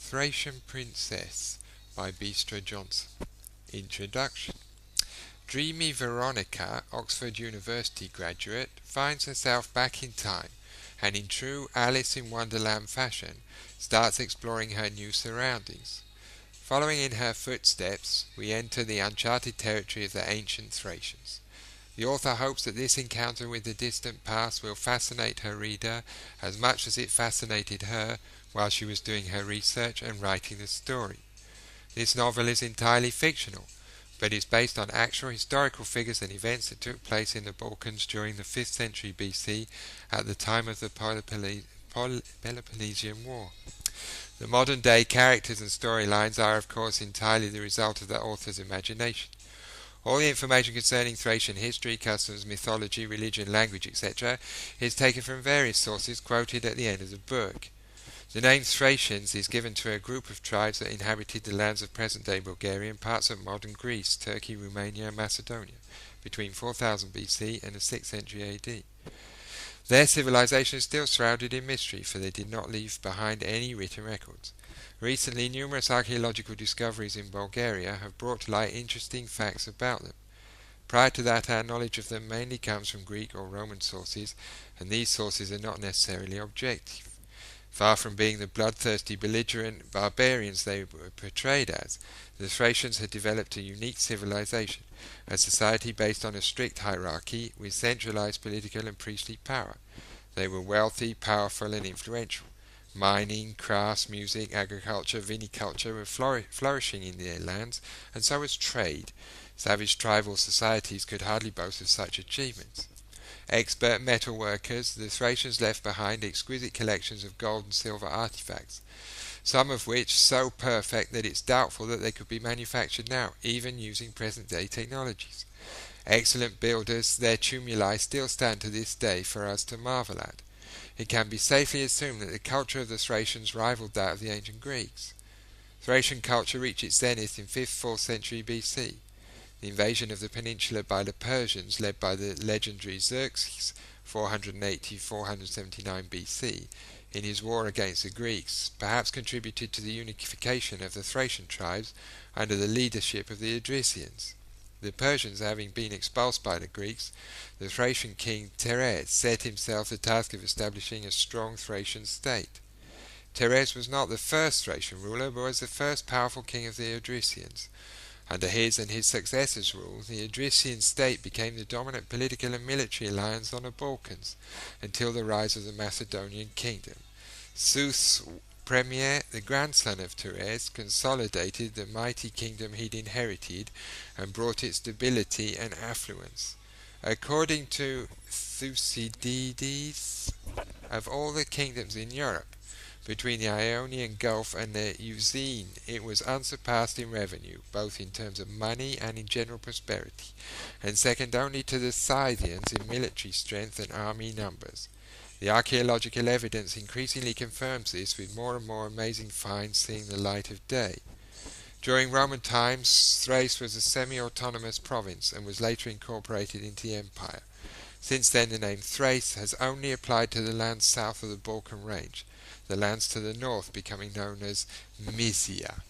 Thracian Princess by Bistra. Introduction. Dreamy Veronica, Oxford University graduate, finds herself back in time and in true Alice in Wonderland fashion starts exploring her new surroundings. Following in her footsteps, we enter the uncharted territory of the ancient Thracians. The author hopes that this encounter with the distant past will fascinate her reader as much as it fascinated her while she was doing her research and writing the story. This novel is entirely fictional, but is based on actual historical figures and events that took place in the Balkans during the 5th century BC at the time of the Peloponnesian War. The modern-day characters and storylines are, of course, entirely the result of the author's imagination. All the information concerning Thracian history, customs, mythology, religion, language, etc. is taken from various sources quoted at the end of the book. The name Thracians is given to a group of tribes that inhabited the lands of present-day Bulgaria and parts of modern Greece, Turkey, Romania and Macedonia between 4000 BC and the 6th century AD. Their civilization is still shrouded in mystery, for they did not leave behind any written records. Recently, numerous archaeological discoveries in Bulgaria have brought to light interesting facts about them. Prior to that, our knowledge of them mainly comes from Greek or Roman sources, and these sources are not necessarily objective. Far from being the bloodthirsty, belligerent barbarians they were portrayed as, the Thracians had developed a unique civilization, a society based on a strict hierarchy with centralized political and priestly power. They were wealthy, powerful and influential. Mining, crafts, music, agriculture, viniculture were flourishing in their lands, and so was trade. Savage tribal societies could hardly boast of such achievements. Expert metal workers, the Thracians left behind exquisite collections of gold and silver artifacts, some of which so perfect that it's doubtful that they could be manufactured now, even using present-day technologies. Excellent builders, their tumuli still stand to this day for us to marvel at. It can be safely assumed that the culture of the Thracians rivaled that of the ancient Greeks. Thracian culture reached its zenith in 5th-4th century BC. The invasion of the peninsula by the Persians, led by the legendary Xerxes, 480-479 BC, in his war against the Greeks, perhaps contributed to the unification of the Thracian tribes under the leadership of the Odrysians. The Persians having been expulsed by the Greeks, the Thracian king Thrace set himself the task of establishing a strong Thracian state. Thrace was not the first Thracian ruler, but was the first powerful king of the Odrysians. Under his and his successors' rule, the Odrysian state became the dominant political and military alliance on the Balkans, until the rise of the Macedonian kingdom. Zeus Premier, the grandson of Thrace, consolidated the mighty kingdom he'd inherited and brought it stability and affluence. According to Thucydides, of all the kingdoms in Europe, between the Ionian Gulf and the Euxine, it was unsurpassed in revenue, both in terms of money and in general prosperity, and second only to the Scythians in military strength and army numbers. The archaeological evidence increasingly confirms this, with more and more amazing finds seeing the light of day. During Roman times, Thrace was a semi-autonomous province and was later incorporated into the empire. Since then, the name Thrace has only applied to the lands south of the Balkan range, the lands to the north becoming known as Mysia.